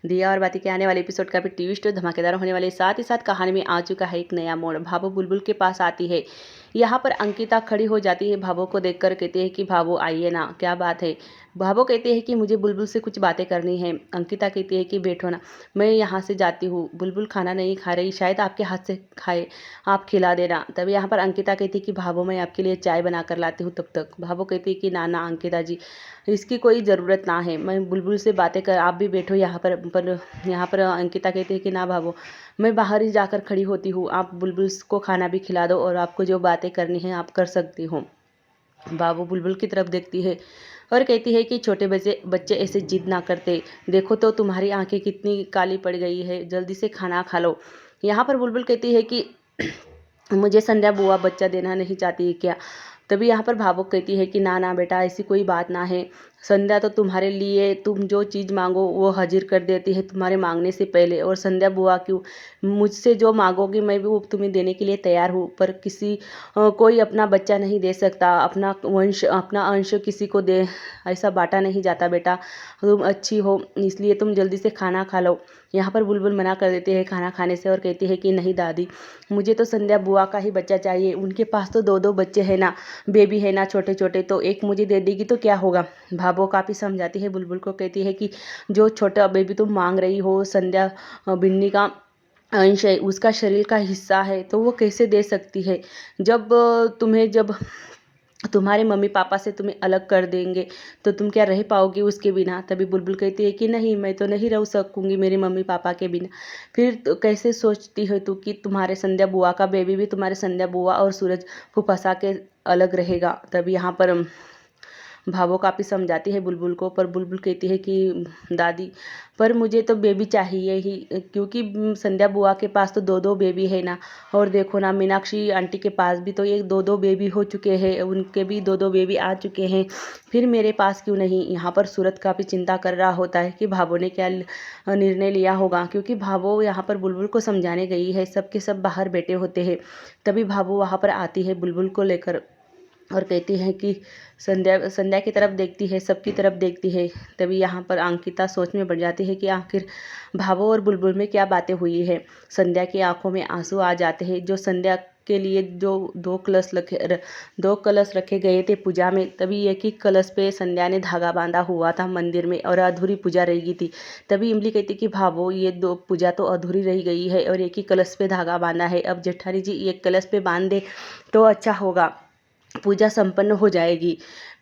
दिया और बाती के आने वाले एपिसोड का भी ट्विस्ट धमाकेदार होने वाले, साथ ही साथ कहानी में आ चुका है एक नया मोड़। भाभो बुलबुल के पास आती है। यहाँ पर अंकिता खड़ी हो जाती है, भाभो को देखकर कहती है कि भाभो आइए ना, क्या बात है। भाभो कहती है कि मुझे बुलबुल से कुछ बातें करनी है। अंकिता कहती है कि बैठो ना, मैं यहाँ से जाती हूँ। बुलबुल खाना नहीं खा रही, शायद आपके हाथ से खाए, आप खिला देना। तभी यहाँ पर अंकिता कहती है कि भाभो मैं आपके लिए चाय बना कर लाती हूँ तब तक। भाभो कहती है कि ना ना अंकिता जी, इसकी कोई ज़रूरत ना है, मैं बुलबुल से बातें कर, आप भी बैठो यहाँ पर यहाँ पर अंकिता कहती है कि ना भाभो, मैं बाहर ही जाकर खड़ी होती हूँ, आप बुलबुल को खाना भी खिला दो और आपको जो बातें करनी है आप कर सकती हो। बाबू बुलबुल की तरफ देखती है और कहती है कि छोटे बच्चे बच्चे ऐसे जिद ना करते, देखो तो तुम्हारी आंखें कितनी काली पड़ गई है, जल्दी से खाना खा लो। यहाँ पर बुलबुल कहती है कि मुझे संध्या बुआ बच्चा देना नहीं चाहती है क्या। तभी यहाँ पर भावुक कहती है कि ना ना बेटा, ऐसी कोई बात ना है, संध्या तो तुम्हारे लिए तुम जो चीज़ मांगो वो हाजिर कर देती है तुम्हारे मांगने से पहले। और संध्या बुआ क्यों, मुझसे जो मांगोगी मैं भी वो तुम्हें देने के लिए तैयार हूँ, पर कोई अपना बच्चा नहीं दे सकता, अपना वंश अपना अंश किसी को दे ऐसा बांटा नहीं जाता बेटा, तुम अच्छी हो इसलिए तुम जल्दी से खाना खा लो। यहाँ पर बुलबुल मना कर देते हैं खाना खाने से और कहती है कि नहीं दादी, मुझे तो संध्या बुआ का ही बच्चा चाहिए, उनके पास तो दो दो बच्चे हैं ना, बेबी है ना छोटे छोटे, तो एक मुझे दे देगी तो क्या होगा। भाभो काफ़ी समझाती है बुलबुल को, कहती है कि जो छोटा बेबी तुम मांग रही हो संध्या बिन्नी का अंश है, उसका शरीर का हिस्सा है, तो वो कैसे दे सकती है। जब तुम्हारे मम्मी पापा से तुम्हें अलग कर देंगे तो तुम क्या रह पाओगी उसके बिना। तभी बुलबुल कहती है कि नहीं, मैं तो नहीं रह सकूंगी मेरे मम्मी पापा के बिना। फिर तो कैसे सोचती हो तू कि तुम्हारे संध्या बुआ का बेबी भी तुम्हारे संध्या बुआ और सूरज फुफासा के अलग रहेगा। तभी यहाँ पर भावो काफ़ी समझाती है बुलबुल को, पर बुलबुल कहती है कि दादी, पर मुझे तो बेबी चाहिए ही, क्योंकि संध्या बुआ के पास तो दो दो बेबी है ना, और देखो ना मीनाक्षी आंटी के पास भी तो एक दो दो बेबी हो चुके हैं, उनके भी दो दो बेबी आ चुके हैं, फिर मेरे पास क्यों नहीं। यहाँ पर सूरज काफ़ी चिंता कर रहा होता है कि भावो ने क्या निर्णय लिया होगा, क्योंकि भावो यहाँ पर बुलबुल को समझाने गई है, सबके सब बाहर बैठे होते हैं। तभी भावो वहाँ पर आती है बुलबुल को लेकर और कहती है कि संध्या संध्या की तरफ देखती है, सबकी तरफ देखती है। तभी यहाँ पर अंकिता सोच में पड़ जाती है कि आखिर भावो और बुलबुल में क्या बातें हुई है। संध्या की आंखों में आंसू आ जाते हैं। जो संध्या के लिए जो दो कलश रखे गए थे पूजा में, तभी एक ही कलश पे संध्या ने धागा बांधा हुआ था मंदिर में और अधूरी पूजा रह गई थी। तभी इमली कहती कि भावो, ये दो पूजा तो अधूरी रह गई है और एक ही कलश पे धागा बांधा है, अब जेठानी जी एक कलश पे बांध दे तो अच्छा होगा, पूजा संपन्न हो जाएगी।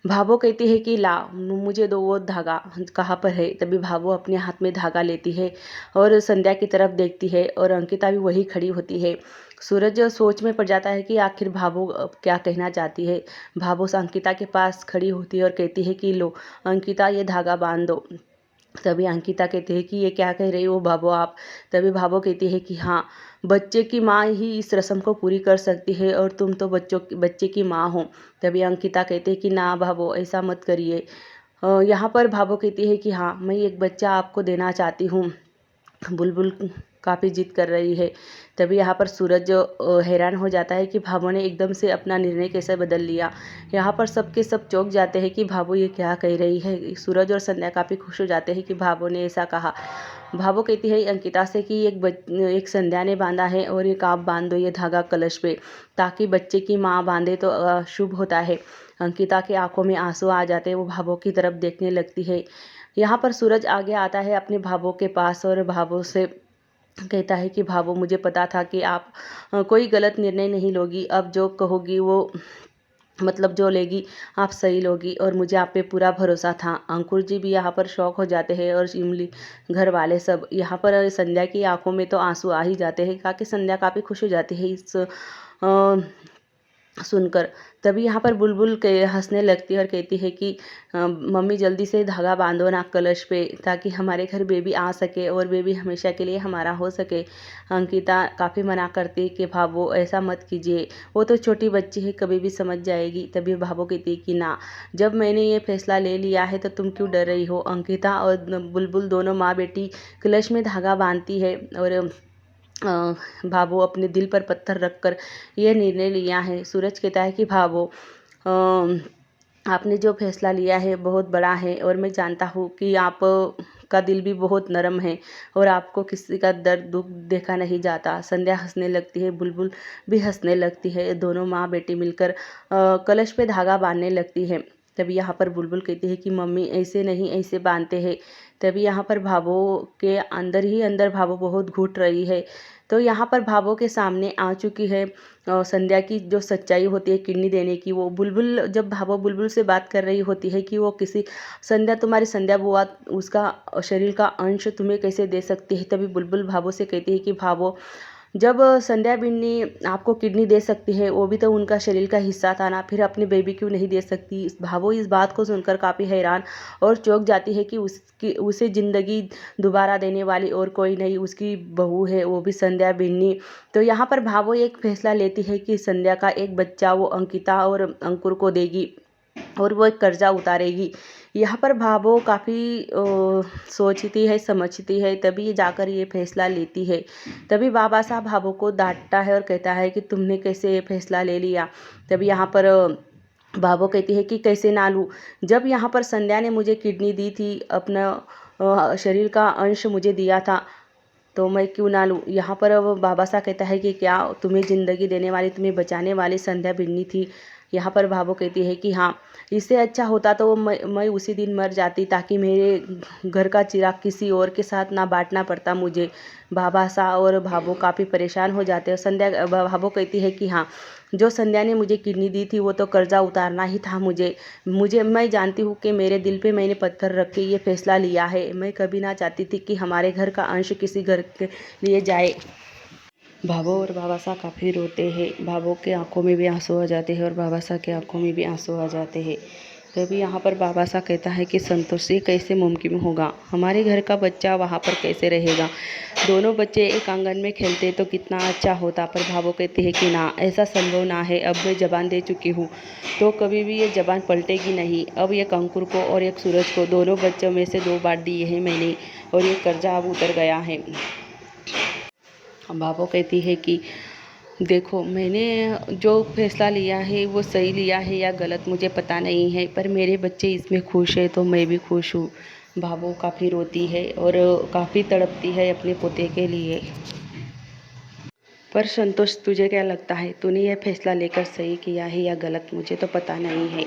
भावो कहती है कि ला मुझे दो वो धागा, कहाँ पर है। तभी भावो अपने हाथ में धागा लेती है और संध्या की तरफ देखती है और अंकिता भी वही खड़ी होती है। सूरज सोच में पड़ जाता है कि आखिर भावो क्या कहना चाहती है। भावो अंकिता के पास खड़ी होती है और कहती है कि लो अंकिता, ये धागा बांध दो। तभी अंकिता कहती है कि ये क्या कह रही हो भाभो आप। तभी भाभो कहती है कि हाँ, बच्चे की माँ ही इस रस्म को पूरी कर सकती है और तुम तो बच्चे की माँ हो। तभी अंकिता कहती है कि ना भाभो, ऐसा मत करिए। यहाँ पर भाभो कहती है कि हाँ, मैं एक बच्चा आपको देना चाहती हूँ। बुलबुल काफ़ी जिद कर रही है। तभी यहाँ पर सूरज हैरान हो जाता है कि भाभो ने एकदम से अपना निर्णय कैसे बदल लिया। यहाँ पर सबके सब चौंक जाते हैं कि भाभो ये क्या कह रही है। सूरज और संध्या काफ़ी खुश हो जाते हैं कि भाभो ने ऐसा कहा। भाभो कहती है अंकिता से कि एक संध्या ने बांधा है और एक आप बांध दो ये धागा कलश पे, ताकि बच्चे की माँ बांधे तो शुभ होता है। अंकिता की आंखों में आंसू आ जाते हैं, वो भाभो की तरफ देखने लगती है। यहाँ पर सूरज आगे आता है अपने भाभो के पास और भाभो से कहता है कि भाभो, मुझे पता था कि आप कोई गलत निर्णय नहीं लोगी, अब जो कहोगी वो मतलब जो लेगी आप सही लोगी और मुझे आप पे पूरा भरोसा था। अंकुर जी भी यहाँ पर शौक हो जाते हैं और इमली घर वाले सब। यहाँ पर संध्या की आंखों में तो आंसू आ ही जाते हैं, ताकि संध्या काफ़ी खुश हो जाती है इस सुनकर। तभी यहाँ पर बुलबुल के हंसने लगती है और कहती है कि मम्मी जल्दी से धागा बांधो ना कलश पे, ताकि हमारे घर बेबी आ सके और बेबी हमेशा के लिए हमारा हो सके। अंकिता काफ़ी मना करती है कि भाभो ऐसा मत कीजिए, वो तो छोटी बच्ची है, कभी भी समझ जाएगी। तभी भाभो कहती है कि ना, जब मैंने ये फैसला ले लिया है तो तुम क्यों डर रही हो। अंकिता और बुलबुल दोनों माँ बेटी कलश में धागा बांधती है और भाभो अपने दिल पर पत्थर रखकर यह निर्णय लिया है। सूरज कहता है कि भाभो, आपने जो फैसला लिया है बहुत बड़ा है और मैं जानता हूँ कि आप का दिल भी बहुत नरम है और आपको किसी का दर्द दुख देखा नहीं जाता। संध्या हंसने लगती है, बुलबुल भी हंसने लगती है। दोनों माँ बेटी मिलकर कलश पे धागा बांधने लगती है। तभी यहाँ पर बुलबुल कहती है कि मम्मी ऐसे नहीं, ऐसे बांधते हैं। तभी यहाँ पर भाभो के अंदर ही अंदर भाभो बहुत घुट रही है। तो यहाँ पर भाभो के सामने आ चुकी है संध्या की जो सच्चाई होती है किडनी देने की। वो बुलबुल, जब भाभो बुलबुल से बात कर रही होती है कि वो किसी संध्या, तुम्हारी संध्या बुआ उसका शरीर का अंश तुम्हें कैसे दे सकती है, तभी बुलबुल भाभो से कहती है कि भाभो, जब संध्या बिन्नी आपको किडनी दे सकती है, वो भी तो उनका शरीर का हिस्सा था ना, फिर अपनी बेबी क्यों नहीं दे सकती। भाभो इस बात को सुनकर काफ़ी हैरान और चौंक जाती है कि उसे ज़िंदगी दोबारा देने वाली और कोई नहीं, उसकी बहू है, वो भी संध्या बिन्नी। तो यहाँ पर भाभो एक फैसला लेती है कि संध्या का एक बच्चा वो अंकिता और अंकुर को देगी और वो एक कर्जा उतारेगी। यहाँ पर भाभो काफ़ी सोचती है, समझती है, तभी जाकर ये फैसला लेती है। तभी बाबा साहब भाभो को डांटता है और कहता है कि तुमने कैसे ये फैसला ले लिया। तभी यहाँ पर भाभो कहती है कि कैसे ना लूँ, जब यहाँ पर संध्या ने मुझे किडनी दी थी, अपना शरीर का अंश मुझे दिया था, तो मैं क्यों ना लूँ। यहाँ पर अब बाबा साहब कहता है कि क्या तुम्हें ज़िंदगी देने वाली, तुम्हें बचाने वाली संध्या बिन्नी थी। यहाँ पर भाभो कहती है कि हाँ, इससे अच्छा होता तो मैं उसी दिन मर जाती, ताकि मेरे घर का चिराग किसी और के साथ ना बांटना पड़ता मुझे। बाबा साहब और भाभो काफ़ी परेशान हो जाते हैं। संध्या भाभो कहती है कि हाँ, जो संध्या ने मुझे किडनी दी थी वो तो कर्जा उतारना ही था मुझे मैं जानती हूँ कि मेरे दिल पे मैंने पत्थर रख के ये फैसला लिया है। मैं कभी ना चाहती थी कि हमारे घर का अंश किसी घर के लिए जाए। भाभो और बाबा साहब काफ़ी रोते हैं। भाभो के आंखों में भी आंसू आ जाते हैं और बाबा साहब के आंखों में भी आंसू आ जाते हैं। तभी यहाँ पर बाबा साहब कहता है कि संतोष, ये कैसे मुमकिन होगा, हमारे घर का बच्चा वहाँ पर कैसे रहेगा। दोनों बच्चे एक आंगन में खेलते तो कितना अच्छा होता। पर भाभो कहती है कि ना, ऐसा संभव ना है। अब मैं जबान दे चुकी हूँ तो कभी भी ये जबान पलटेगी नहीं। अब एक अंकुर को और एक सूरज को, दोनों बच्चों में से 2 बांट दिए हैं मैंने और ये कर्जा अब उतर गया है। भाभो कहती है कि देखो, मैंने जो फैसला लिया है वो सही लिया है या गलत मुझे पता नहीं है, पर मेरे बच्चे इसमें खुश है तो मैं भी खुश हूँ। भाभो काफ़ी रोती है और काफ़ी तड़पती है अपने पोते के लिए। पर संतोष, तुझे क्या लगता है, तूने यह फैसला लेकर सही किया है या गलत, मुझे तो पता नहीं है।